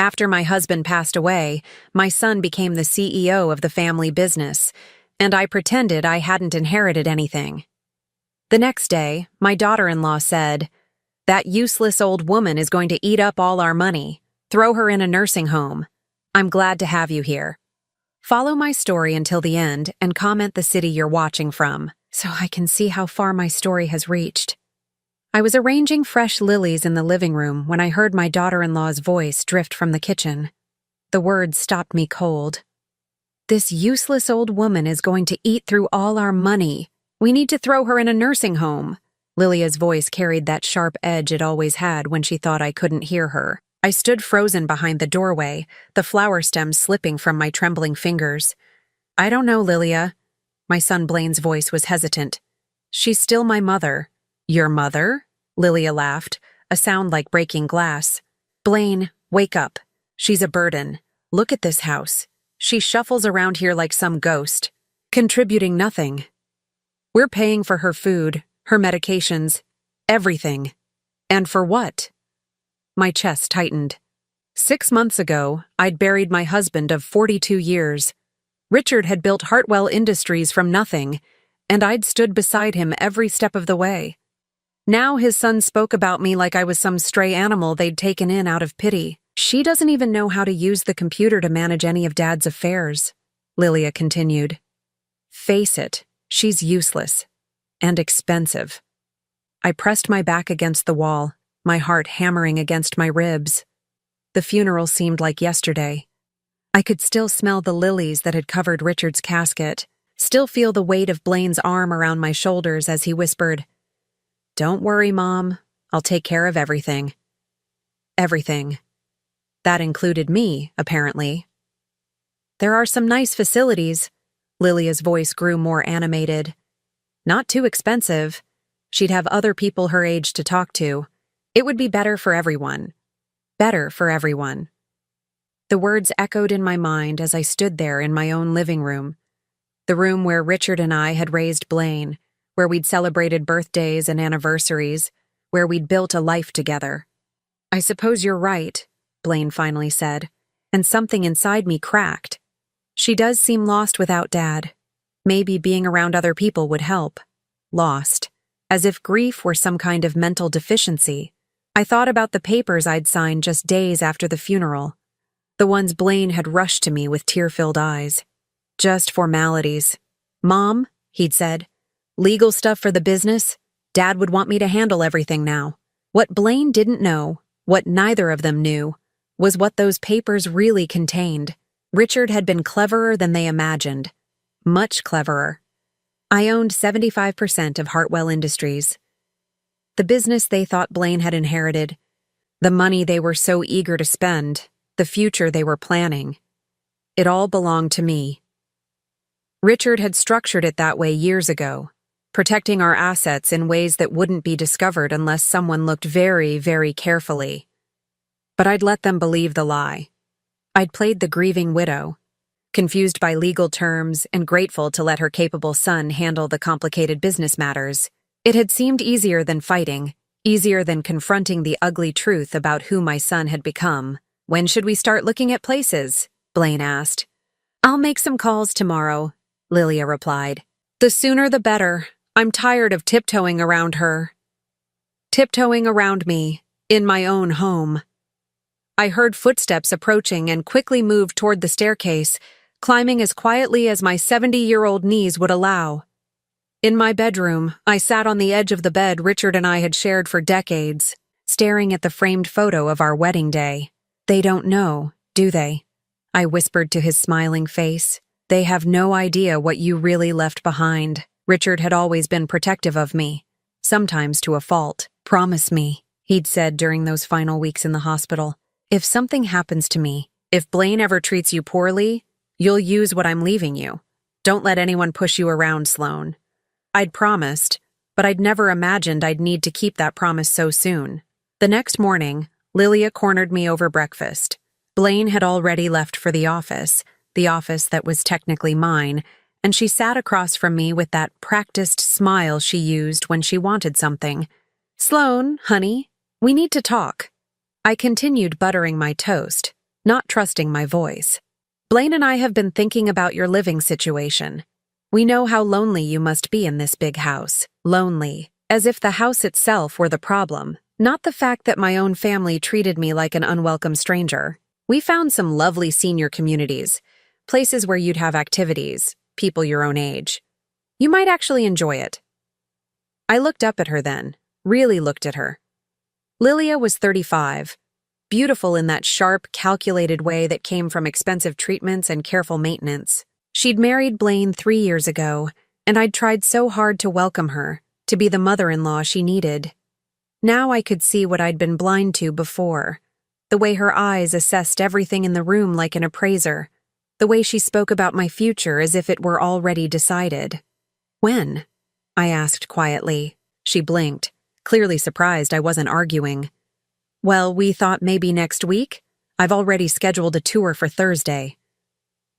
After my husband passed away, my son became the CEO of the family business, and I pretended I hadn't inherited anything. The next day, my daughter-in-law said, "That useless old woman is going to eat up all our money. Throw her in a nursing home. I'm glad to have you here." Follow my story until the end and comment the city you're watching from, so I can see how far my story has reached. I was arranging fresh lilies in the living room when I heard my daughter-in-law's voice drift from the kitchen. The words stopped me cold. "This useless old woman is going to eat through all our money. We need to throw her in a nursing home." Lilia's voice carried that sharp edge it always had when she thought I couldn't hear her. I stood frozen behind the doorway, the flower stems slipping from my trembling fingers. "I don't know, Lilia." My son Blaine's voice was hesitant. "She's still my mother." "Your mother?" Lilia laughed, a sound like breaking glass. "Blaine, wake up. She's a burden. Look at this house. She shuffles around here like some ghost, contributing nothing. We're paying for her food, her medications, everything. And for what?" My chest tightened. 6 months ago, I'd buried my husband of 42 years. Richard had built Hartwell Industries from nothing, and I'd stood beside him every step of the way. Now his son spoke about me like I was some stray animal they'd taken in out of pity. "She doesn't even know how to use the computer to manage any of Dad's affairs," Lilia continued. "Face it. She's useless. And expensive." I pressed my back against the wall, my heart hammering against my ribs. The funeral seemed like yesterday. I could still smell the lilies that had covered Richard's casket, still feel the weight of Blaine's arm around my shoulders as he whispered, "Don't worry, Mom. I'll take care of everything." Everything. That included me, apparently. "There are some nice facilities." Lilia's voice grew more animated. "Not too expensive. She'd have other people her age to talk to. It would be better for everyone. Better for everyone." The words echoed in my mind as I stood there in my own living room. The room where Richard and I had raised Blaine, where we'd celebrated birthdays and anniversaries, where we'd built a life together. "I suppose you're right," Blaine finally said, and something inside me cracked. She does seem lost without Dad. Maybe being around other people would help. Lost. As if grief were some kind of mental deficiency. I thought about the papers I'd signed just days after the funeral. The ones Blaine had rushed to me with tear-filled eyes. Just formalities. "Mom," he'd said, "legal stuff for the business. Dad would want me to handle everything now." What Blaine didn't know, what neither of them knew, was what those papers really contained. Richard had been cleverer than they imagined. Much cleverer. I owned 75% of Hartwell Industries. The business they thought Blaine had inherited. The money they were so eager to spend. The future they were planning. It all belonged to me. Richard had structured it that way years ago, protecting our assets in ways that wouldn't be discovered unless someone looked very, very carefully. But I'd let them believe the lie. I'd played the grieving widow, confused by legal terms and grateful to let her capable son handle the complicated business matters. It had seemed easier than fighting, easier than confronting the ugly truth about who my son had become. "When should we start looking at places?" Blaine asked. "I'll make some calls tomorrow," Lilia replied. "The sooner the better. I'm tired of tiptoeing around her. Tiptoeing around me, in my own home." I heard footsteps approaching and quickly moved toward the staircase, climbing as quietly as my 70-year-old knees would allow. In my bedroom, I sat on the edge of the bed Richard and I had shared for decades, staring at the framed photo of our wedding day. "They don't know, do they?" I whispered to his smiling face. "They have no idea what you really left behind." Richard had always been protective of me, sometimes to a fault. "Promise me," he'd said during those final weeks in the hospital. "If something happens to me, if Blaine ever treats you poorly, you'll use what I'm leaving you. Don't let anyone push you around, Sloan." I'd promised, but I'd never imagined I'd need to keep that promise so soon. The next morning, Lilia cornered me over breakfast. Blaine had already left for the office that was technically mine, and she sat across from me with that practiced smile she used when she wanted something. "Sloan, honey, we need to talk." I continued buttering my toast, not trusting my voice. Blaine and I have been thinking about your living situation. We know how lonely you must be in this big house. Lonely, as if the house itself were the problem, not the fact that my own family treated me like an unwelcome stranger. We found some lovely senior communities, places where you'd have activities, people your own age. You might actually enjoy it. I looked up at her then, really looked at her. Lilia was 35, beautiful in that sharp, calculated way that came from expensive treatments and careful maintenance. She'd married Blaine 3 years ago, and I'd tried so hard to welcome her, to be the mother-in-law she needed. Now I could see what I'd been blind to before, the way her eyes assessed everything in the room like an appraiser, the way she spoke about my future as if it were already decided. When? I asked quietly. She blinked, clearly surprised I wasn't arguing. Well, we thought maybe next week. I've already scheduled a tour for Thursday.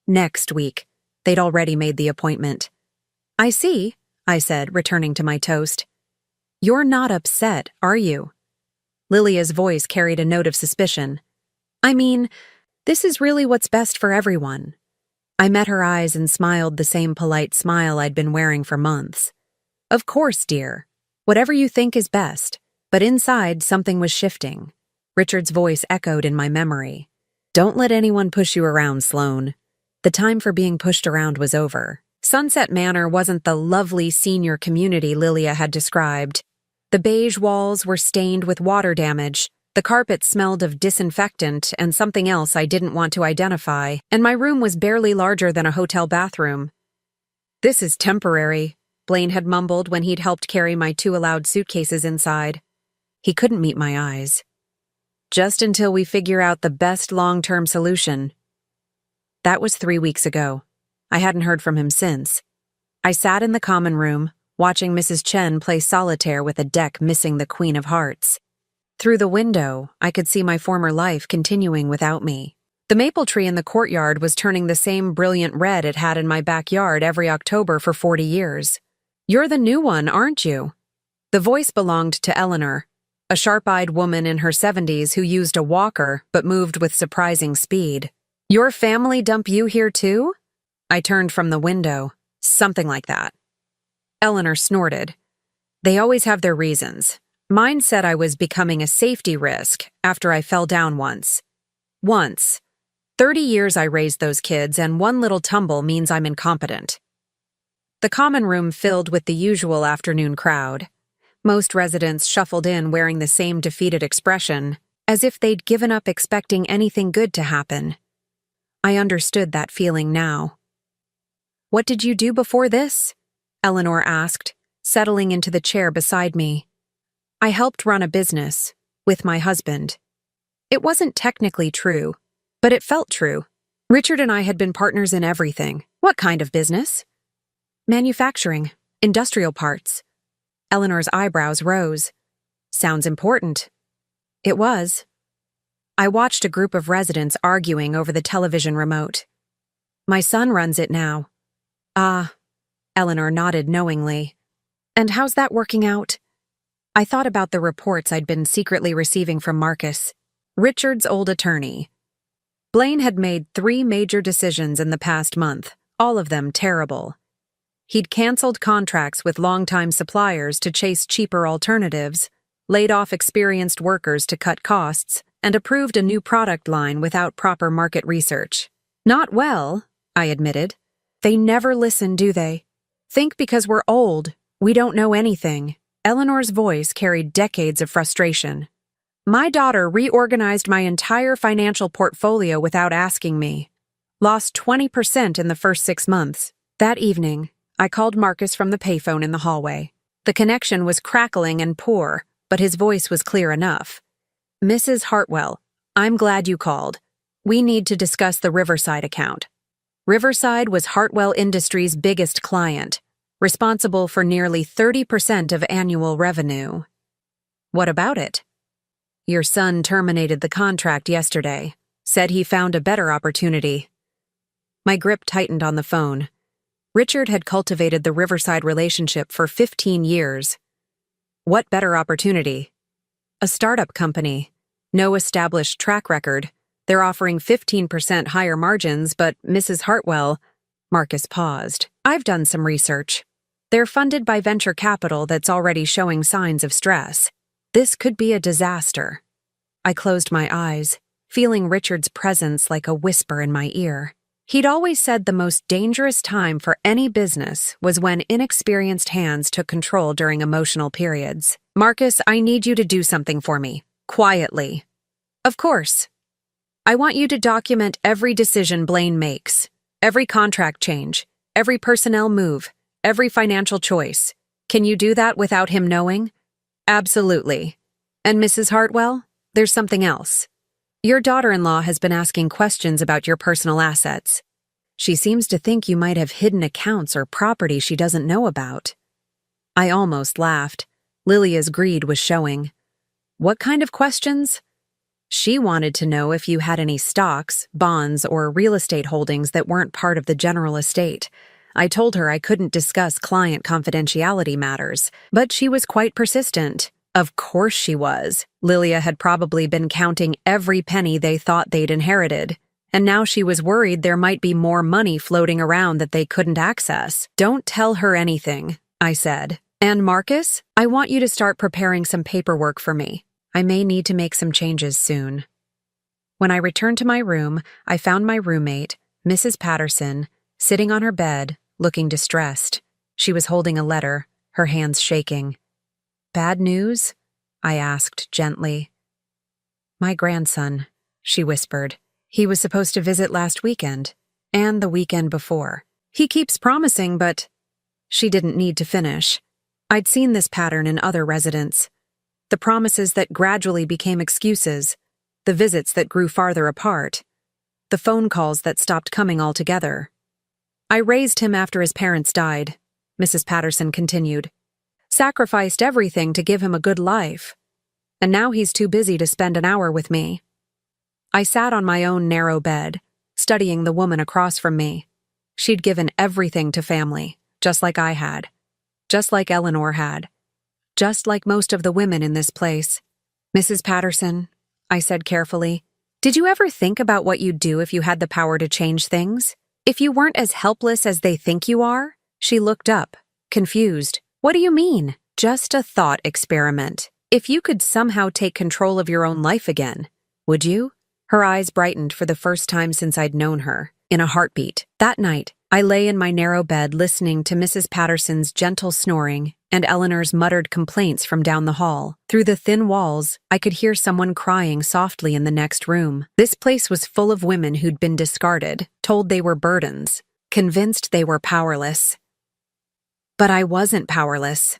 Next week. They'd already made the appointment. I see, I said, returning to my toast. You're not upset, are you? Lilia's voice carried a note of suspicion. I mean, this is really what's best for everyone. I met her eyes and smiled the same polite smile I'd been wearing for months. Of course, dear. Whatever you think is best. But inside, something was shifting. Richard's voice echoed in my memory. Don't let anyone push you around, Sloane. The time for being pushed around was over. Sunset Manor wasn't the lovely senior community Lilia had described. The beige walls were stained with water damage, the carpet smelled of disinfectant and something else I didn't want to identify, and my room was barely larger than a hotel bathroom. This is temporary, Blaine had mumbled when he'd helped carry my 2 allowed suitcases inside. He couldn't meet my eyes. Just until we figure out the best long-term solution. That was 3 weeks ago. I hadn't heard from him since. I sat in the common room, watching Mrs. Chen play solitaire with a deck missing the Queen of Hearts. Through the window, I could see my former life continuing without me. The maple tree in the courtyard was turning the same brilliant red it had in my backyard every October for 40 years. You're the new one, aren't you? The voice belonged to Eleanor, a sharp-eyed woman in her 70s who used a walker but moved with surprising speed. Your family dump you here too? I turned from the window. Something like that. Eleanor snorted. They always have their reasons. Mine said I was becoming a safety risk after I fell down once. Once. 30 years I raised those kids, and one little tumble means I'm incompetent. The common room filled with the usual afternoon crowd. Most residents shuffled in wearing the same defeated expression, as if they'd given up expecting anything good to happen. I understood that feeling now. What did you do before this? Eleanor asked, settling into the chair beside me. I helped run a business, with my husband. It wasn't technically true, but it felt true. Richard and I had been partners in everything. What kind of business? Manufacturing, industrial parts. Eleanor's eyebrows rose. Sounds important. It was. I watched a group of residents arguing over the television remote. My son runs it now. Ah, Eleanor nodded knowingly. And how's that working out? I thought about the reports I'd been secretly receiving from Marcus, Richard's old attorney. Blaine had made 3 major decisions in the past month, all of them terrible. He'd canceled contracts with longtime suppliers to chase cheaper alternatives, laid off experienced workers to cut costs, and approved a new product line without proper market research. Not well, I admitted. They never listen, do they? Think because we're old, we don't know anything. Eleanor's voice carried decades of frustration. My daughter reorganized my entire financial portfolio without asking me. Lost 20% in the first 6 months. That evening, I called Marcus from the payphone in the hallway. The connection was crackling and poor, but his voice was clear enough. Mrs. Hartwell, I'm glad you called. We need to discuss the Riverside account. Riverside was Hartwell Industries' biggest client, responsible for nearly 30% of annual revenue. What about it? Your son terminated the contract yesterday, said he found a better opportunity. My grip tightened on the phone. Richard had cultivated the Riverside relationship for 15 years. What better opportunity? A startup company. No established track record. They're offering 15% higher margins, but Mrs. Hartwell, Marcus paused. I've done some research. They're funded by venture capital that's already showing signs of stress. This could be a disaster. I closed my eyes, feeling Richard's presence like a whisper in my ear. He'd always said the most dangerous time for any business was when inexperienced hands took control during emotional periods. Marcus, I need you to do something for me. Quietly. Of course. I want you to document every decision Blaine makes, every contract change, every personnel move, every financial choice. Can you do that without him knowing? Absolutely. And Mrs. Hartwell, there's something else. Your daughter-in-law has been asking questions about your personal assets. She seems to think you might have hidden accounts or property she doesn't know about. I almost laughed. Lilia's greed was showing. What kind of questions? She wanted to know if you had any stocks, bonds, or real estate holdings that weren't part of the general estate. I told her I couldn't discuss client confidentiality matters, but she was quite persistent. Of course she was. Lilia had probably been counting every penny they thought they'd inherited, and now she was worried there might be more money floating around that they couldn't access. Don't tell her anything, I said. And Marcus, I want you to start preparing some paperwork for me. I may need to make some changes soon. When I returned to my room, I found my roommate, Mrs. Patterson, sitting on her bed, looking distressed. She was holding a letter, her hands shaking. Bad news? I asked gently. My grandson, she whispered. He was supposed to visit last weekend, and the weekend before. He keeps promising, but... She didn't need to finish. I'd seen this pattern in other residents. The promises that gradually became excuses, the visits that grew farther apart, the phone calls that stopped coming altogether. I raised him after his parents died, Mrs. Patterson continued. Sacrificed everything to give him a good life. And now he's too busy to spend an hour with me. I sat on my own narrow bed, studying the woman across from me. She'd given everything to family, just like I had, just like Eleanor had, just like most of the women in this place. Mrs. Patterson, I said carefully, did you ever think about what you'd do if you had the power to change things? If you weren't as helpless as they think you are? She looked up, confused. What do you mean? Just a thought experiment. If you could somehow take control of your own life again, would you? Her eyes brightened for the first time since I'd known her, in a heartbeat. That night, I lay in my narrow bed listening to Mrs. Patterson's gentle snoring and Eleanor's muttered complaints from down the hall. Through the thin walls, I could hear someone crying softly in the next room. This place was full of women who'd been discarded, told they were burdens, convinced they were powerless. But I wasn't powerless.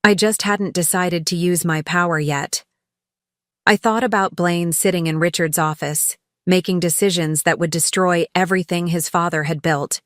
I just hadn't decided to use my power yet. I thought about Blaine sitting in Richard's office, making decisions that would destroy everything his father had built.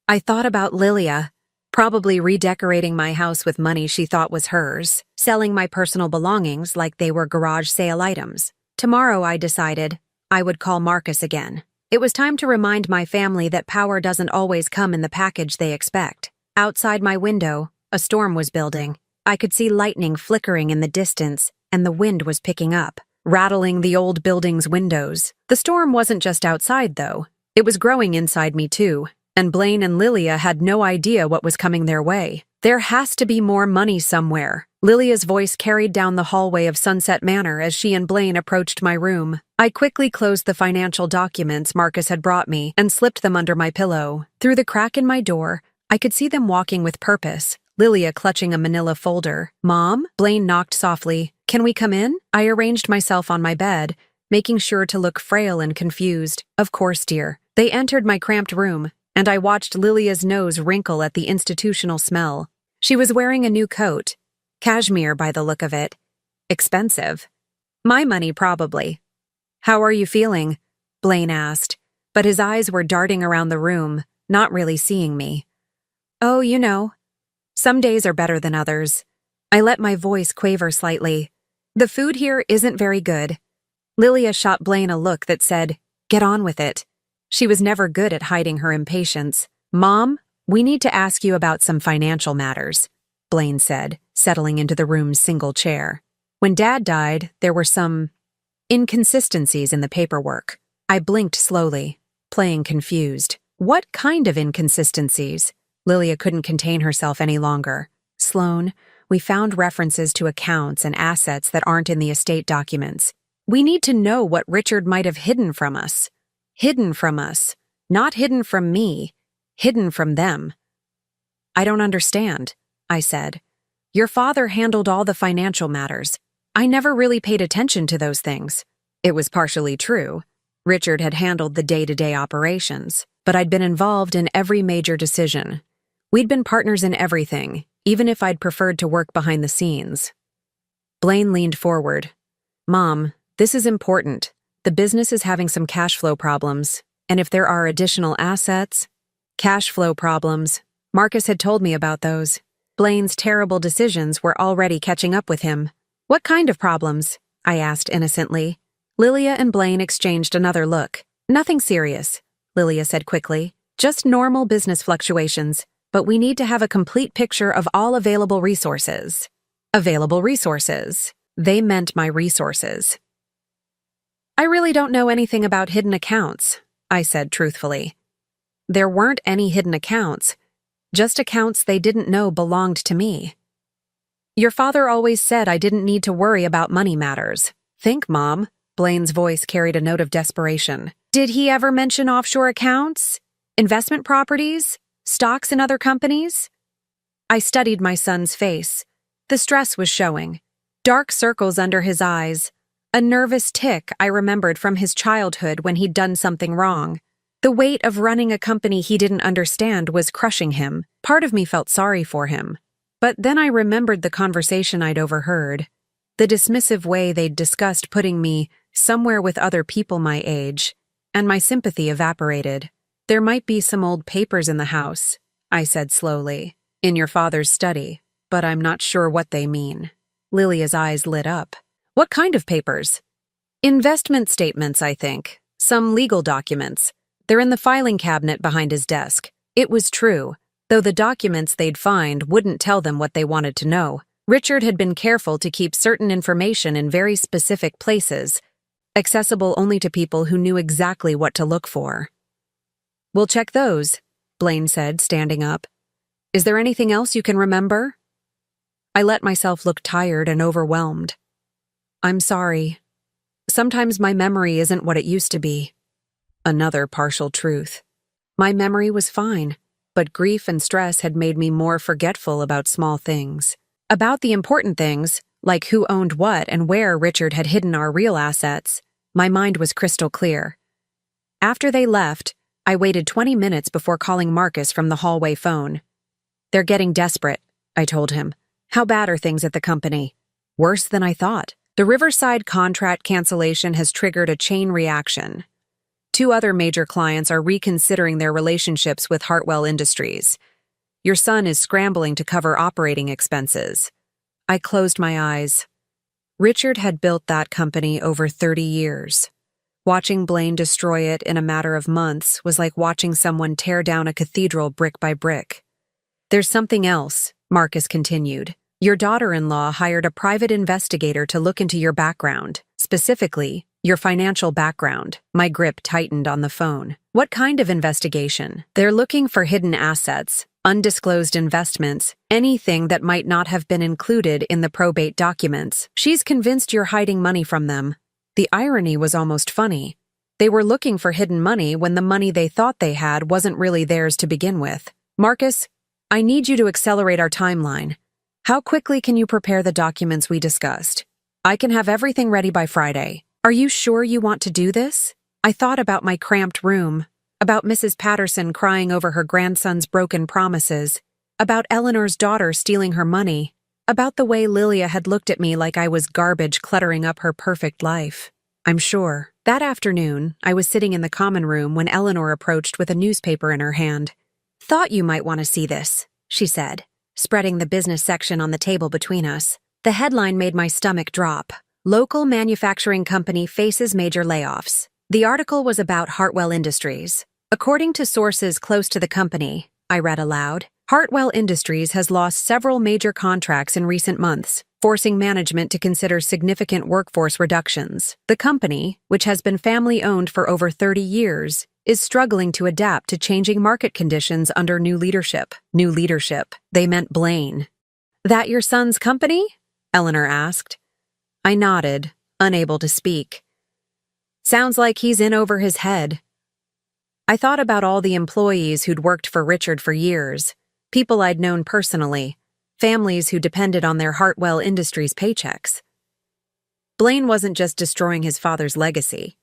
I thought about Lilia, probably redecorating my house with money she thought was hers, selling my personal belongings like they were garage sale items. Tomorrow, I decided, I would call Marcus again. It was time to remind my family that power doesn't always come in the package they expect. Outside my window, a storm was building. I could see lightning flickering in the distance, and the wind was picking up, rattling the old building's windows. The storm wasn't just outside, though. It was growing inside me, too. And Blaine and Lilia had no idea what was coming their way. There has to be more money somewhere. Lilia's voice carried down the hallway of Sunset Manor as she and Blaine approached my room. I quickly closed the financial documents Marcus had brought me and slipped them under my pillow. Through the crack in my door, I could see them walking with purpose, Lilia clutching a manila folder. Mom? Blaine knocked softly. Can we come in? I arranged myself on my bed, making sure to look frail and confused. Of course, dear. They entered my cramped room, and I watched Lilia's nose wrinkle at the institutional smell. She was wearing a new coat. Cashmere by the look of it. Expensive. My money, probably. How are you feeling? Blaine asked, but his eyes were darting around the room, not really seeing me. Oh, you know. Some days are better than others. I let my voice quaver slightly. The food here isn't very good. Lilia shot Blaine a look that said, get on with it. She was never good at hiding her impatience. Mom, we need to ask you about some financial matters, Blaine said, settling into the room's single chair. When Dad died, there were some inconsistencies in the paperwork. I blinked slowly, playing confused. What kind of inconsistencies? Lilia couldn't contain herself any longer. Sloan, we found references to accounts and assets that aren't in the estate documents. We need to know what Richard might have hidden from us. Hidden from us. Not hidden from me. Hidden from them. I don't understand, I said. Your father handled all the financial matters. I never really paid attention to those things. It was partially true. Richard had handled the day-to-day operations, but I'd been involved in every major decision. We'd been partners in everything, even if I'd preferred to work behind the scenes. Blaine leaned forward. Mom, this is important. The business is having some cash flow problems, and if there are additional assets... Cash flow problems. Marcus had told me about those. Blaine's terrible decisions were already catching up with him. What kind of problems? I asked innocently. Lilia and Blaine exchanged another look. Nothing serious, Lilia said quickly. Just normal business fluctuations, but we need to have a complete picture of all available resources. Available resources. They meant my resources. I really don't know anything about hidden accounts, I said truthfully. There weren't any hidden accounts, just accounts they didn't know belonged to me. Your father always said I didn't need to worry about money matters. Think, Mom. Blaine's voice carried a note of desperation. Did he ever mention offshore accounts? Investment properties? Stocks in other companies? I studied my son's face. The stress was showing. Dark circles under his eyes. A nervous tic I remembered from his childhood when he'd done something wrong. The weight of running a company he didn't understand was crushing him. Part of me felt sorry for him. But then I remembered the conversation I'd overheard. The dismissive way they'd discussed putting me somewhere with other people my age, and my sympathy evaporated. There might be some old papers in the house, I said slowly, in your father's study, but I'm not sure what they mean. Lilia's eyes lit up. What kind of papers? Investment statements, I think. Some legal documents. They're in the filing cabinet behind his desk. It was true, though the documents they'd find wouldn't tell them what they wanted to know. Richard had been careful to keep certain information in very specific places, accessible only to people who knew exactly what to look for. We'll check those, Blaine said, standing up. Is there anything else you can remember? I let myself look tired and overwhelmed. I'm sorry. Sometimes my memory isn't what it used to be. Another partial truth. My memory was fine, but grief and stress had made me more forgetful about small things. About the important things, like who owned what and where Richard had hidden our real assets, my mind was crystal clear. After they left, I waited 20 minutes before calling Marcus from the hallway phone. They're getting desperate, I told him. How bad are things at the company? Worse than I thought. The Riverside contract cancellation has triggered a chain reaction. 2 other major clients are reconsidering their relationships with Hartwell Industries. Your son is scrambling to cover operating expenses. I closed my eyes. Richard had built that company over 30 years. Watching Blaine destroy it in a matter of months was like watching someone tear down a cathedral brick by brick. There's something else, Marcus continued. Your daughter-in-law hired a private investigator to look into your background, specifically, your financial background. My grip tightened on the phone. What kind of investigation? They're looking for hidden assets, undisclosed investments, anything that might not have been included in the probate documents. She's convinced you're hiding money from them. The irony was almost funny. They were looking for hidden money when the money they thought they had wasn't really theirs to begin with. Marcus, I need you to accelerate our timeline. How quickly can you prepare the documents we discussed? I can have everything ready by Friday. Are you sure you want to do this? I thought about my cramped room, about Mrs. Patterson crying over her grandson's broken promises, about Eleanor's daughter stealing her money, about the way Lilia had looked at me like I was garbage cluttering up her perfect life. I'm sure. That afternoon, I was sitting in the common room when Eleanor approached with a newspaper in her hand. Thought you might want to see this, she said, spreading the business section on the table between us. The headline made my stomach drop. Local manufacturing company faces major layoffs. The article was about Hartwell Industries. According to sources close to the company, I read aloud, Hartwell Industries has lost several major contracts in recent months. forcing management to consider significant workforce reductions. The company, which has been family-owned for over 30 years, is struggling to adapt to changing market conditions under new leadership. New leadership. They meant Blaine. "That your son's company?" Eleanor asked. I nodded, unable to speak. "Sounds like he's in over his head." I thought about all the employees who'd worked for Richard for years, people I'd known personally, families who depended on their Hartwell Industries paychecks. Blaine wasn't just destroying his father's legacy.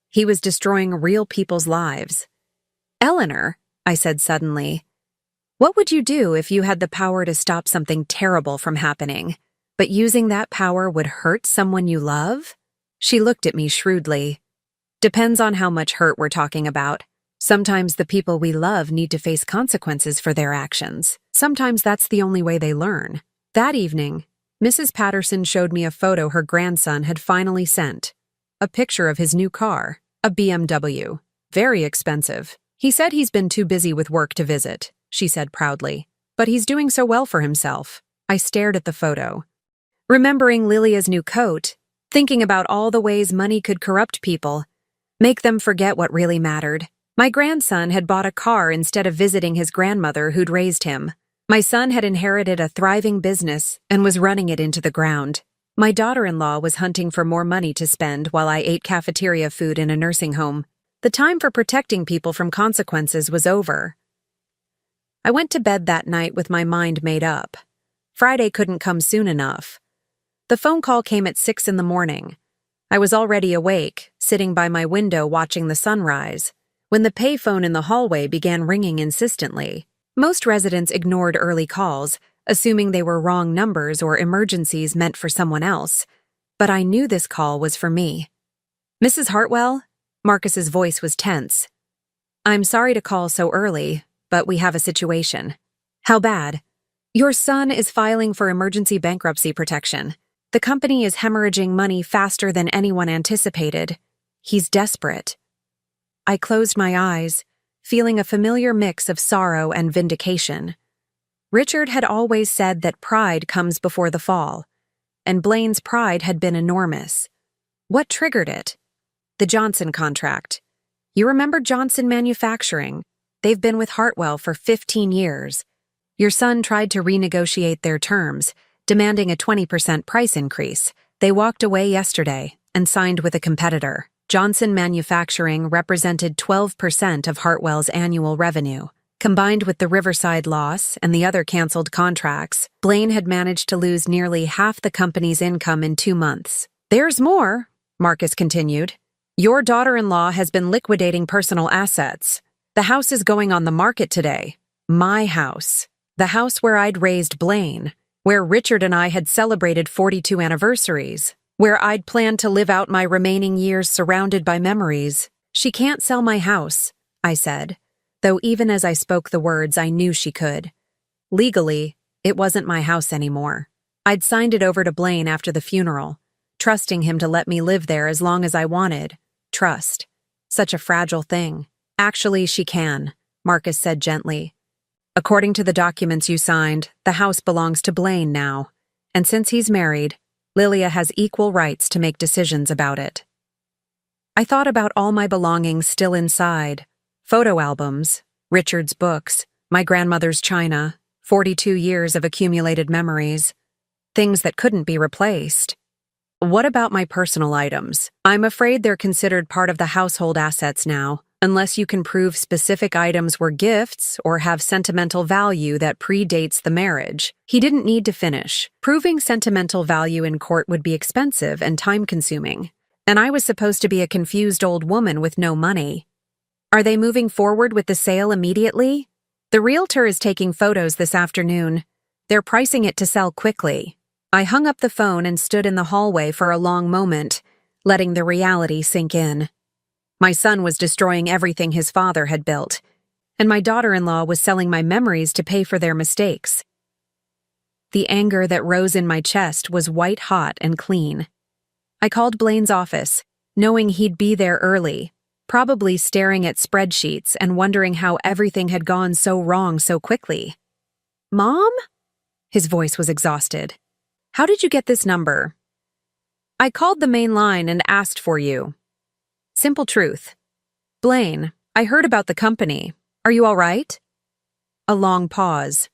He was destroying real people's lives. "Eleanor," I said suddenly, "what would you do if you had the power to stop something terrible from happening, but using that power would hurt someone you love?" She looked at me shrewdly. "Depends on how much hurt we're talking about. Sometimes the people we love need to face consequences for their actions. Sometimes that's the only way they learn." That evening, Mrs. Patterson showed me a photo her grandson had finally sent. A picture of his new car, a BMW. Very expensive. "He said he's been too busy with work to visit," she said proudly. "But he's doing so well for himself." I stared at the photo, remembering Lilia's new coat, thinking about all the ways money could corrupt people, make them forget what really mattered. My grandson had bought a car instead of visiting his grandmother who'd raised him. My son had inherited a thriving business and was running it into the ground. My daughter-in-law was hunting for more money to spend while I ate cafeteria food in a nursing home. The time for protecting people from consequences was over. I went to bed that night with my mind made up. Friday couldn't come soon enough. The phone call came at 6 in the morning. I was already awake, sitting by my window watching the sunrise, when the payphone in the hallway began ringing insistently. Most residents ignored early calls, assuming they were wrong numbers or emergencies meant for someone else. But I knew this call was for me. "Mrs. Hartwell?" Marcus's voice was tense. "I'm sorry to call so early, but we have a situation." "How bad?" "Your son is filing for emergency bankruptcy protection. The company is hemorrhaging money faster than anyone anticipated. He's desperate." I closed my eyes, feeling a familiar mix of sorrow and vindication. Richard had always said that pride comes before the fall, and Blaine's pride had been enormous. What triggered it? The Johnson contract. You remember Johnson Manufacturing? They've been with Hartwell for 15 years. Your son tried to renegotiate their terms, demanding a 20% price increase. They walked away yesterday and signed with a competitor. Johnson Manufacturing represented 12% of Hartwell's annual revenue. Combined with the Riverside loss and the other canceled contracts, Blaine had managed to lose nearly half the company's income in 2 months. "There's more," Marcus continued. "Your daughter-in-law has been liquidating personal assets. The house is going on the market today. My house. The house where I'd raised Blaine, where Richard and I had celebrated 42 anniversaries, where I'd planned to live out my remaining years surrounded by memories. She can't sell my house," I said, though even as I spoke the words I knew she could. Legally, it wasn't my house anymore. I'd signed it over to Blaine after the funeral, trusting him to let me live there as long as I wanted. Trust. Such a fragile thing. "Actually, she can," Marcus said gently. "According to the documents you signed, the house belongs to Blaine now, and since he's married, Lilia has equal rights to make decisions about it." I thought about all my belongings still inside. Photo albums, Richard's books, my grandmother's china, 42 years of accumulated memories. Things that couldn't be replaced. What about my personal items? I'm afraid they're considered part of the household assets now, unless you can prove specific items were gifts or have sentimental value that predates the marriage. He didn't need to finish. Proving sentimental value in court would be expensive and time-consuming, and I was supposed to be a confused old woman with no money. "Are they moving forward with the sale immediately?" "The realtor is taking photos this afternoon. They're pricing it to sell quickly." I hung up the phone and stood in the hallway for a long moment, letting the reality sink in. My son was destroying everything his father had built, and my daughter-in-law was selling my memories to pay for their mistakes. The anger that rose in my chest was white-hot and clean. I called Blaine's office, knowing he'd be there early, probably staring at spreadsheets and wondering how everything had gone so wrong so quickly. "Mom?" His voice was exhausted. How did you get this number? I called the main line and asked for you. Simple truth. Blaine, I heard about the company. Are you all right? A long pause.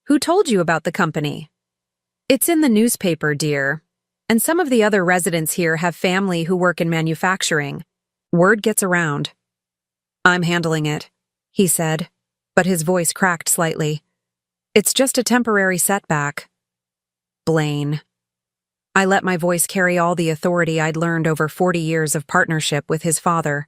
Who told you about the company? It's in the newspaper, dear. And some of the other residents here have family who work in manufacturing. Word gets around. I'm handling it, he said, but his voice cracked slightly. It's just a temporary setback. Blaine. I let my voice carry all the authority I'd learned over 40 years of partnership with his father.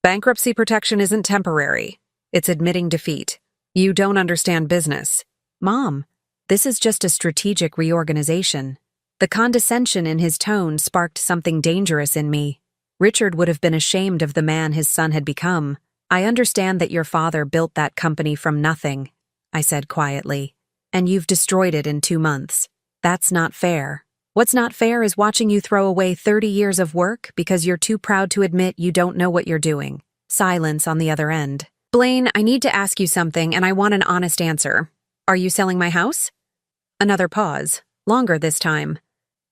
Bankruptcy protection isn't temporary. It's admitting defeat. You don't understand business. Mom, this is just a strategic reorganization. The condescension in his tone sparked something dangerous in me. Richard would have been ashamed of the man his son had become. I understand that your father built that company from nothing, I said quietly, and you've destroyed it in 2 months. That's not fair. What's not fair is watching you throw away 30 years of work because you're too proud to admit you don't know what you're doing. Silence on the other end. Blaine, I need to ask you something and I want an honest answer. Are you selling my house? Another pause, longer this time.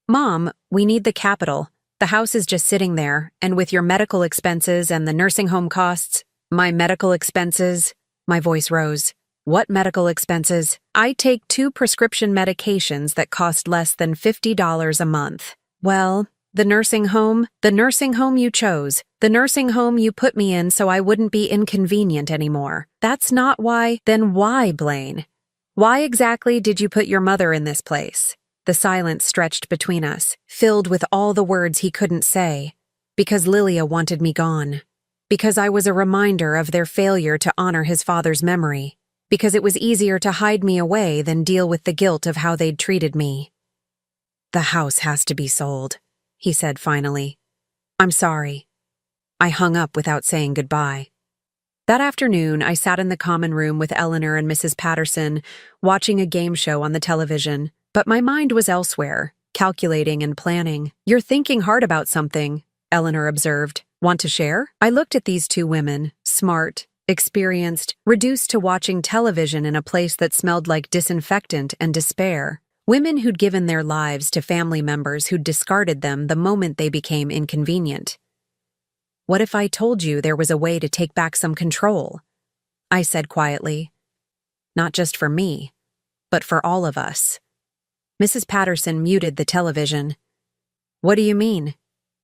Mom, we need the capital. The house is just sitting there, and with your medical expenses and the nursing home costs, my medical expenses, my voice rose. What medical expenses? I take 2 prescription medications that cost less than $50 a month. Well, the nursing home you chose, the nursing home you put me in so I wouldn't be inconvenient anymore. That's not why. Then why, Blaine? Why exactly did you put your mother in this place? The silence stretched between us, filled with all the words he couldn't say. Because Lilia wanted me gone. Because I was a reminder of their failure to honor his father's memory. Because it was easier to hide me away than deal with the guilt of how they'd treated me. The house has to be sold, he said finally. I'm sorry. I hung up without saying goodbye. That afternoon, I sat in the common room with Eleanor and Mrs. Patterson, watching a game show on the television. But my mind was elsewhere, calculating and planning. You're thinking hard about something, Eleanor observed. Want to share? I looked at these 2 women, smart, experienced, reduced to watching television in a place that smelled like disinfectant and despair. Women who'd given their lives to family members who'd discarded them the moment they became inconvenient. What if I told you there was a way to take back some control? I said quietly. Not just for me, but for all of us. Mrs. Patterson muted the television. What do you mean?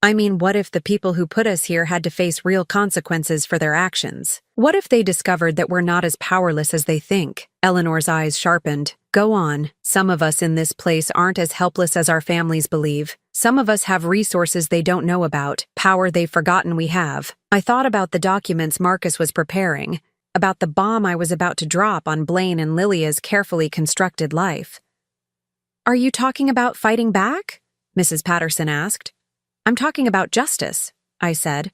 I mean, what if the people who put us here had to face real consequences for their actions? What if they discovered that we're not as powerless as they think? Eleanor's eyes sharpened. Go on. Some of us in this place aren't as helpless as our families believe. Some of us have resources they don't know about, power they've forgotten we have. I thought about the documents Marcus was preparing, about the bomb I was about to drop on Blaine and Lilia's carefully constructed life. Are you talking about fighting back? Mrs. Patterson asked. I'm talking about justice, I said.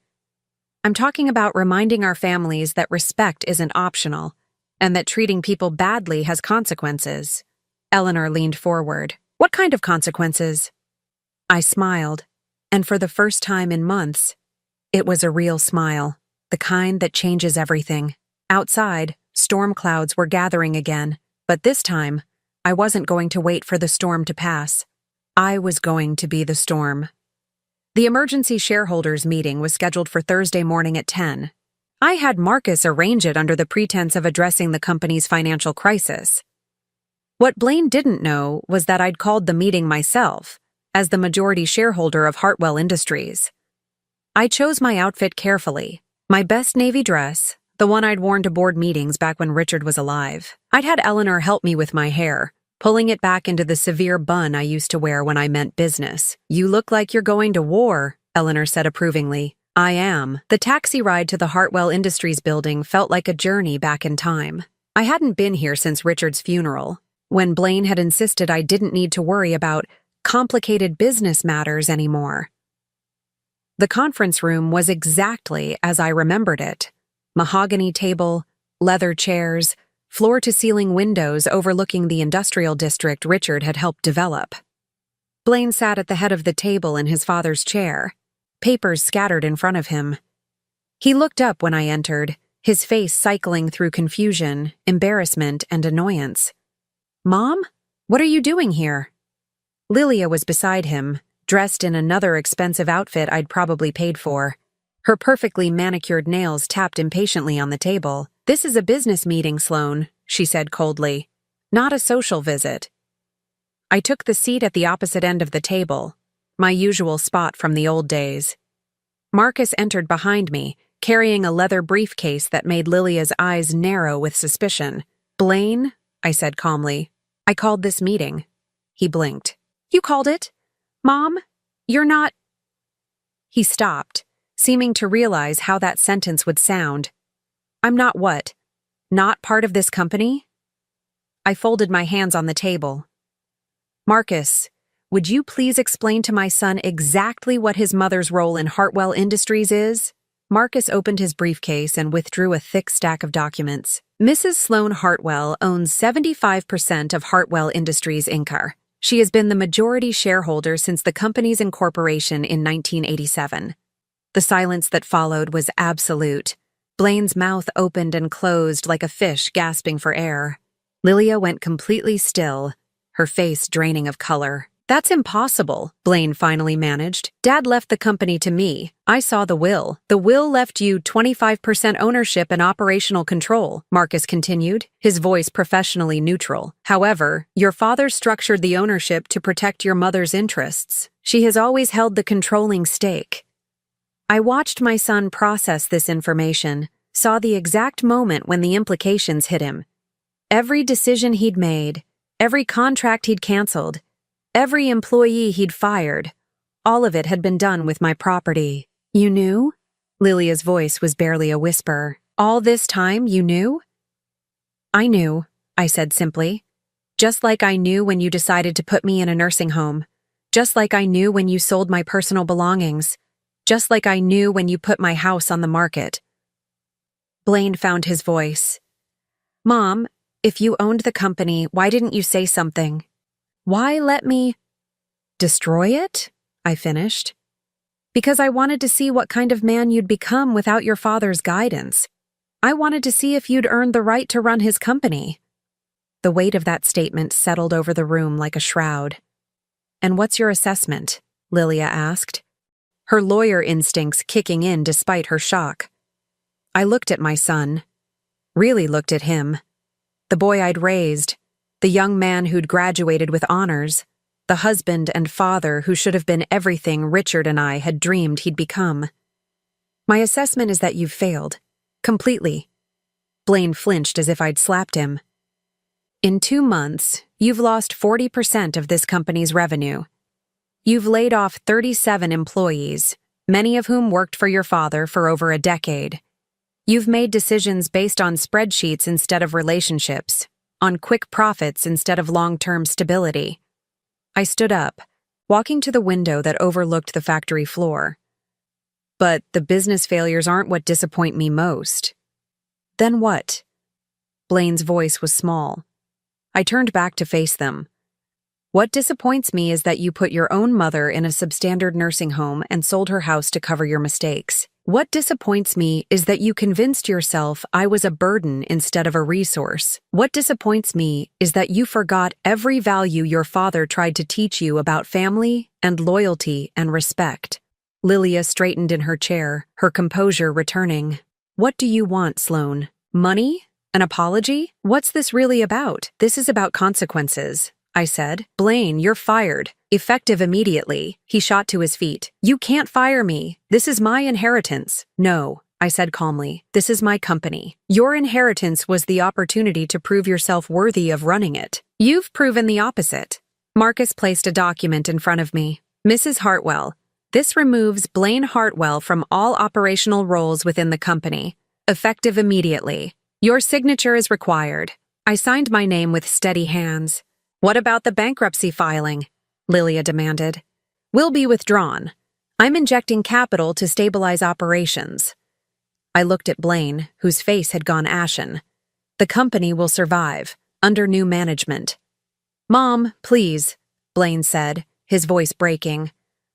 I'm talking about reminding our families that respect isn't optional, and that treating people badly has consequences. Eleanor leaned forward. What kind of consequences? I smiled, and for the first time in months, it was a real smile, the kind that changes everything. Outside, storm clouds were gathering again, but this time, I wasn't going to wait for the storm to pass. I was going to be the storm. The emergency shareholders meeting was scheduled for Thursday morning at 10. I had Marcus arrange it under the pretense of addressing the company's financial crisis. What Blaine didn't know was that I'd called the meeting myself, as the majority shareholder of Hartwell Industries. I chose my outfit carefully, my best navy dress, the one I'd worn to board meetings back when Richard was alive. I'd had Eleanor help me with my hair, pulling it back into the severe bun I used to wear when I meant business. You look like you're going to war, Eleanor said approvingly. I am. The taxi ride to the Hartwell Industries building felt like a journey back in time. I hadn't been here since Richard's funeral, when Blaine had insisted I didn't need to worry about complicated business matters anymore. The conference room was exactly as I remembered it. Mahogany table, leather chairs, floor-to-ceiling windows overlooking the industrial district Richard had helped develop. Blaine sat at the head of the table in his father's chair, papers scattered in front of him. He looked up when I entered, his face cycling through confusion, embarrassment, and annoyance. Mom? What are you doing here? Lilia was beside him, dressed in another expensive outfit I'd probably paid for. Her perfectly manicured nails tapped impatiently on the table. "This is a business meeting, Sloane," she said coldly. "Not a social visit." I took the seat at the opposite end of the table, my usual spot from the old days. Marcus entered behind me, carrying a leather briefcase that made Lilia's eyes narrow with suspicion. "Blaine," I said calmly, "I called this meeting." He blinked. "You called it? Mom, you're not—" He stopped, seeming to realize how that sentence would sound. "I'm not what? Not part of this company?" I folded my hands on the table. "Marcus, would you please explain to my son exactly what his mother's role in Hartwell Industries is?" Marcus opened his briefcase and withdrew a thick stack of documents. "Mrs. Sloane Hartwell owns 75% of Hartwell Industries Inc. She has been the majority shareholder since the company's incorporation in 1987. The silence that followed was absolute. Blaine's mouth opened and closed like a fish gasping for air. Lilia went completely still, her face draining of color. "That's impossible," Blaine finally managed. "Dad left the company to me. I saw the will. The will left you 25% ownership and operational control," Marcus continued, his voice professionally neutral. "However, your father structured the ownership to protect your mother's interests. She has always held the controlling stake." I watched my son process this information, saw the exact moment when the implications hit him. Every decision he'd made, every contract he'd canceled, every employee he'd fired, all of it had been done with my property. "You knew?" Lilia's voice was barely a whisper. "All this time you knew?" "I knew," I said simply. "Just like I knew when you decided to put me in a nursing home. Just like I knew when you sold my personal belongings. Just like I knew when you put my house on the market." Blaine found his voice. "Mom, if you owned the company, why didn't you say something? Why let me—" "Destroy it?" I finished. "Because I wanted to see what kind of man you'd become without your father's guidance. I wanted to see if you'd earned the right to run his company." The weight of that statement settled over the room like a shroud. "And what's your assessment?" Lilia asked, her lawyer instincts kicking in despite her shock. I looked at my son, really looked at him, the boy I'd raised, the young man who'd graduated with honors, the husband and father who should have been everything Richard and I had dreamed he'd become. "My assessment is that you've failed. Completely." Blaine flinched as if I'd slapped him. "In 2 months, you've lost 40% of this company's revenue. You've laid off 37 employees, many of whom worked for your father for over a decade. You've made decisions based on spreadsheets instead of relationships, on quick profits instead of long-term stability." I stood up, walking to the window that overlooked the factory floor. "But the business failures aren't what disappoint me most." "Then what?" Blaine's voice was small. I turned back to face them. "What disappoints me is that you put your own mother in a substandard nursing home and sold her house to cover your mistakes. What disappoints me is that you convinced yourself I was a burden instead of a resource. What disappoints me is that you forgot every value your father tried to teach you about family and loyalty and respect." Lilia straightened in her chair, her composure returning. "What do you want, Sloane? Money? An apology? What's this really about?" "This is about consequences," I said. "Blaine, you're fired. Effective immediately." He shot to his feet. "You can't fire me. This is my inheritance." "No," I said calmly. "This is my company. Your inheritance was the opportunity to prove yourself worthy of running it. You've proven the opposite." Marcus placed a document in front of me. "Mrs. Hartwell, this removes Blaine Hartwell from all operational roles within the company. Effective immediately. Your signature is required." I signed my name with steady hands. "What about the bankruptcy filing?" Lilia demanded. "Will be withdrawn. I'm injecting capital to stabilize operations." I looked at Blaine, whose face had gone ashen. "The company will survive, under new management." "Mom, please," Blaine said, his voice breaking.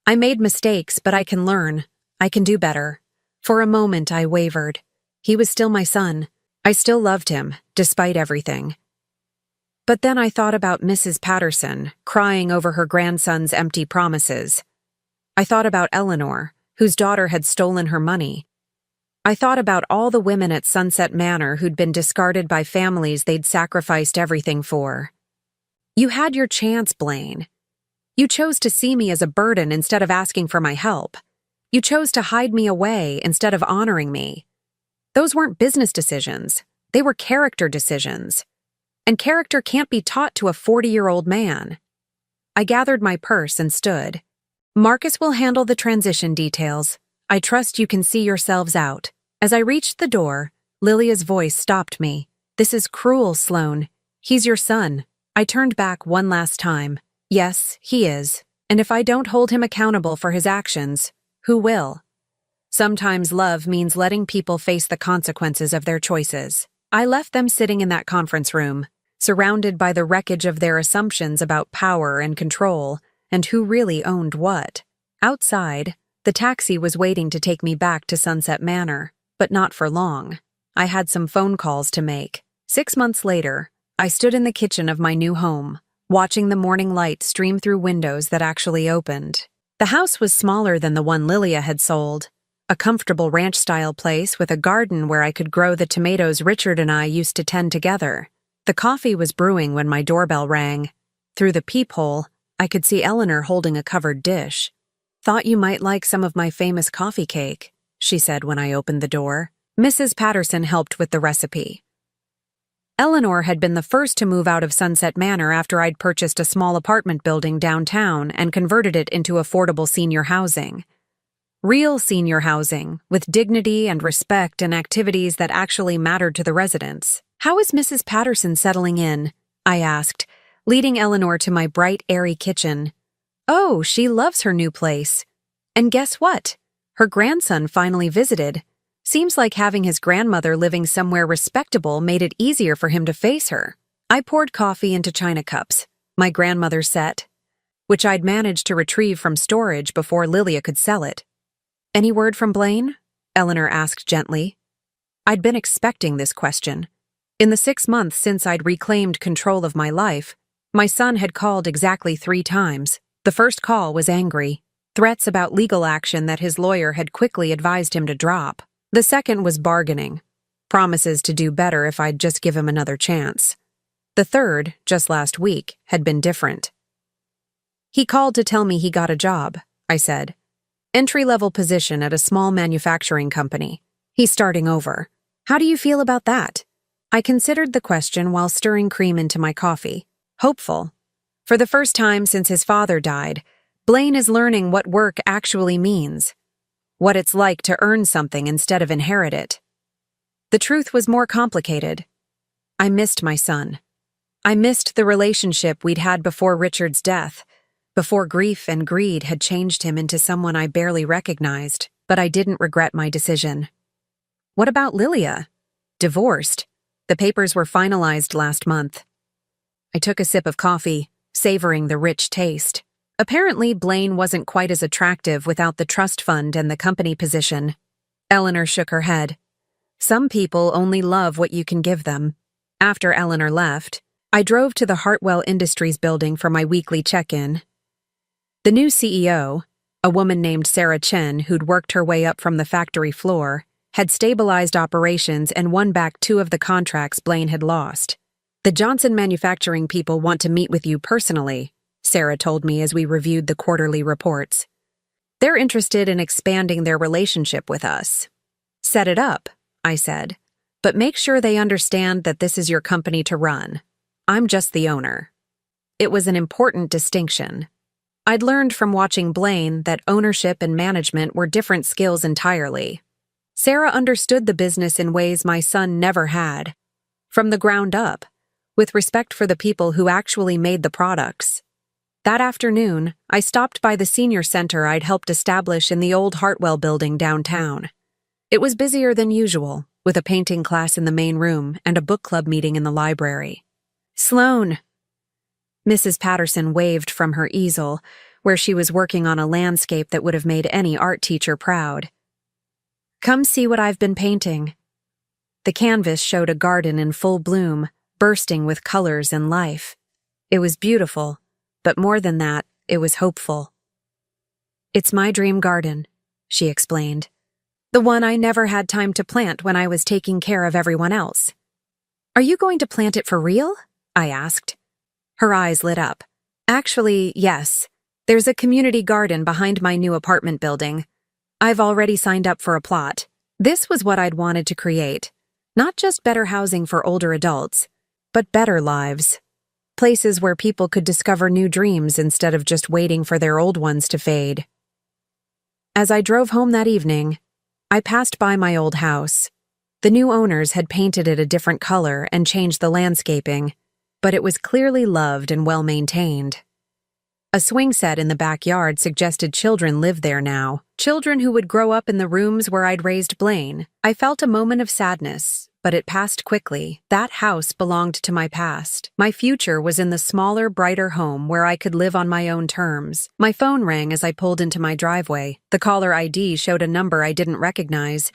"I made mistakes, but I can learn. I can do better." For a moment I wavered. He was still my son. I still loved him, despite everything. But then I thought about Mrs. Patterson, crying over her grandson's empty promises. I thought about Eleanor, whose daughter had stolen her money. I thought about all the women at Sunset Manor who'd been discarded by families they'd sacrificed everything for. You had your chance, Blaine. You chose to see me as a burden instead of asking for my help. You chose to hide me away instead of honoring me. Those weren't business decisions. They were character decisions. And character can't be taught to a 40-year-old man. I gathered my purse and stood. Marcus will handle the transition details. I trust you can see yourselves out. As I reached the door, Lilia's voice stopped me. This is cruel, Sloane. He's your son. I turned back one last time. Yes, he is. And if I don't hold him accountable for his actions, who will? Sometimes love means letting people face the consequences of their choices. I left them sitting in that conference room, surrounded by the wreckage of their assumptions about power and control, and who really owned what. Outside, the taxi was waiting to take me back to Sunset Manor, but not for long. I had some phone calls to make. 6 months later, I stood in the kitchen of my new home, watching the morning light stream through windows that actually opened. The house was smaller than the one Lilia had sold, a comfortable ranch-style place with a garden where I could grow the tomatoes Richard and I used to tend together. The coffee was brewing when my doorbell rang. Through the peephole, I could see Eleanor holding a covered dish. "Thought you might like some of my famous coffee cake," she said when I opened the door. Mrs. Patterson helped with the recipe. Eleanor had been the first to move out of Sunset Manor after I'd purchased a small apartment building downtown and converted it into affordable senior housing. Real senior housing, with dignity and respect and activities that actually mattered to the residents. "How is Mrs. Patterson settling in?" I asked, leading Eleanor to my bright, airy kitchen. "Oh, she loves her new place. And guess what? Her grandson finally visited. Seems like having his grandmother living somewhere respectable made it easier for him to face her." I poured coffee into china cups, my grandmother's set, which I'd managed to retrieve from storage before Lilia could sell it. "Any word from Blaine?" Eleanor asked gently. I'd been expecting this question. In the 6 months since I'd reclaimed control of my life, my son had called exactly 3 times. The first call was angry, threats about legal action that his lawyer had quickly advised him to drop. The second was bargaining, promises to do better if I'd just give him another chance. The third, just last week, had been different. "He called to tell me he got a job," I said. "Entry-level position at a small manufacturing company. He's starting over. How do you feel about that?" I considered the question while stirring cream into my coffee. Hopeful. For the first time since his father died, Blaine is learning what work actually means. What it's like to earn something instead of inherit it. The truth was more complicated. I missed my son. I missed the relationship we'd had before Richard's death, before grief and greed had changed him into someone I barely recognized, but I didn't regret my decision. What about Lilia? Divorced. The papers were finalized last month. I took a sip of coffee, savoring the rich taste. Apparently, Blaine wasn't quite as attractive without the trust fund and the company position. Eleanor shook her head. Some people only love what you can give them. After Eleanor left, I drove to the Hartwell Industries building for my weekly check-in. The new CEO, a woman named Sarah Chen who'd worked her way up from the factory floor, had stabilized operations and won back 2 of the contracts Blaine had lost. "The Johnson Manufacturing people want to meet with you personally," Sarah told me as we reviewed the quarterly reports. "They're interested in expanding their relationship with us." "Set it up," I said, "but make sure they understand that this is your company to run. I'm just the owner." It was an important distinction. I'd learned from watching Blaine that ownership and management were different skills entirely. Sarah understood the business in ways my son never had. From the ground up, with respect for the people who actually made the products. That afternoon, I stopped by the senior center I'd helped establish in the old Hartwell building downtown. It was busier than usual, with a painting class in the main room and a book club meeting in the library. "Sloane!" Mrs. Patterson waved from her easel, where she was working on a landscape that would have made any art teacher proud. "Come see what I've been painting." The canvas showed a garden in full bloom, bursting with colors and life. It was beautiful, but more than that, it was hopeful. "It's my dream garden," she explained. "The one I never had time to plant when I was taking care of everyone else." "Are you going to plant it for real?" I asked. Her eyes lit up. "Actually, yes. There's a community garden behind my new apartment building. I've already signed up for a plot." This was what I'd wanted to create. Not just better housing for older adults, but better lives. Places where people could discover new dreams instead of just waiting for their old ones to fade. As I drove home that evening, I passed by my old house. The new owners had painted it a different color and changed the landscaping, but it was clearly loved and well-maintained. A swing set in the backyard suggested children lived there now, children who would grow up in the rooms where I'd raised Blaine. I felt a moment of sadness, but it passed quickly. That house belonged to my past. My future was in the smaller, brighter home where I could live on my own terms. My phone rang as I pulled into my driveway. The caller ID showed a number I didn't recognize,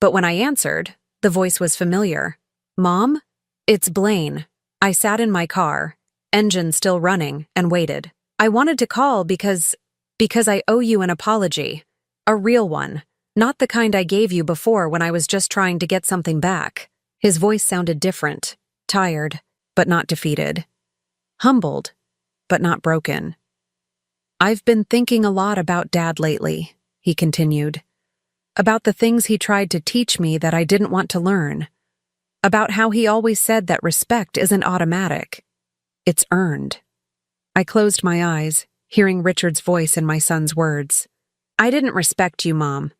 but when I answered, the voice was familiar. "Mom? It's Blaine." I sat in my car, engine still running, and waited. "I wanted to call because I owe you an apology. A real one. Not the kind I gave you before when I was just trying to get something back." His voice sounded different, tired, but not defeated. Humbled, but not broken. "I've been thinking a lot about Dad lately," he continued. "About the things he tried to teach me that I didn't want to learn. About how he always said that respect isn't automatic. It's earned." I closed my eyes, hearing Richard's voice in my son's words. "I didn't respect you, Mom.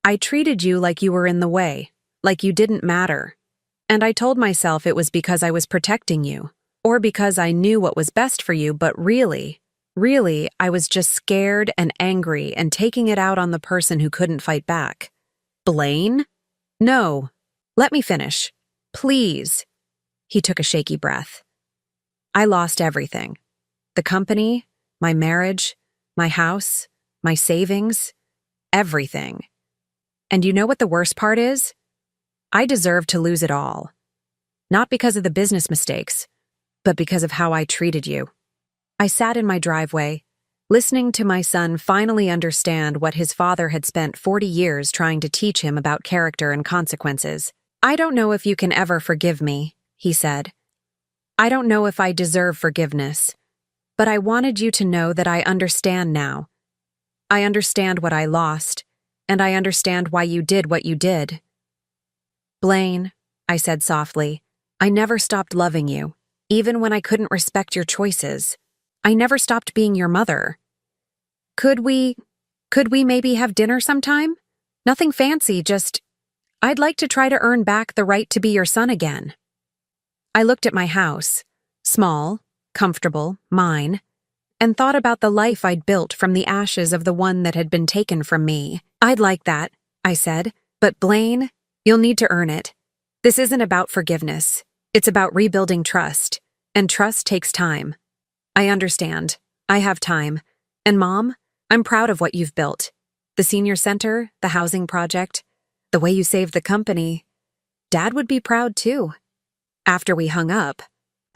I treated you like you were in the way, like you didn't matter. And I told myself it was because I was protecting you, or because I knew what was best for you, but really, I was just scared and angry and taking it out on the person who couldn't fight back." "Blaine? No. Let me finish. Please." He took a shaky breath. "I lost everything. The company, my marriage, my house, my savings, everything. And you know what the worst part is? I deserve to lose it all. Not because of the business mistakes, but because of how I treated you." I sat in my driveway, listening to my son finally understand what his father had spent 40 years trying to teach him about character and consequences. "I don't know if you can ever forgive me," he said. "I don't know if I deserve forgiveness. But I wanted you to know that I understand now. I understand what I lost, and I understand why you did what you did." "Blaine," I said softly, "I never stopped loving you, even when I couldn't respect your choices. I never stopped being your mother. Could we maybe have dinner sometime? Nothing fancy, just, I'd like to try to earn back the right to be your son again." I looked at my house, small, comfortable, mine, and thought about the life I'd built from the ashes of the one that had been taken from me. "I'd like that," I said, "but Blaine, you'll need to earn it. This isn't about forgiveness. It's about rebuilding trust, and trust takes time." "I understand. I have time. And Mom, I'm proud of what you've built. The senior center, the housing project, the way you saved the company. Dad would be proud too." After we hung up,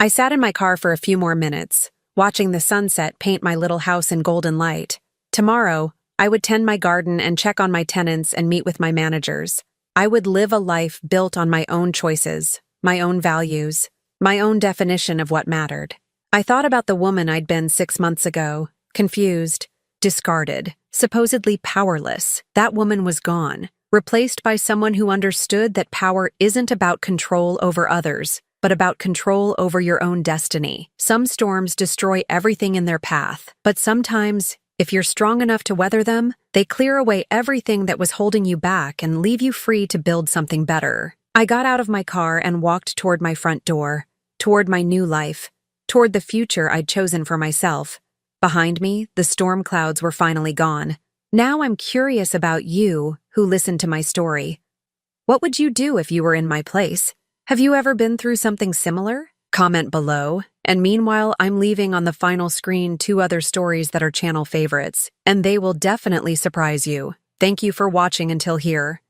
I sat in my car for a few more minutes, watching the sunset paint my little house in golden light. Tomorrow, I would tend my garden and check on my tenants and meet with my managers. I would live a life built on my own choices, my own values, my own definition of what mattered. I thought about the woman I'd been 6 months ago, confused, discarded, supposedly powerless. That woman was gone, replaced by someone who understood that power isn't about control over others, but about control over your own destiny. Some storms destroy everything in their path, but sometimes, if you're strong enough to weather them, they clear away everything that was holding you back and leave you free to build something better. I got out of my car and walked toward my front door, toward my new life, toward the future I'd chosen for myself. Behind me, the storm clouds were finally gone. Now I'm curious about you, who listened to my story. What would you do if you were in my place? Have you ever been through something similar? Comment below, and meanwhile I'm leaving on the final screen 2 other stories that are channel favorites, and they will definitely surprise you. Thank you for watching until here.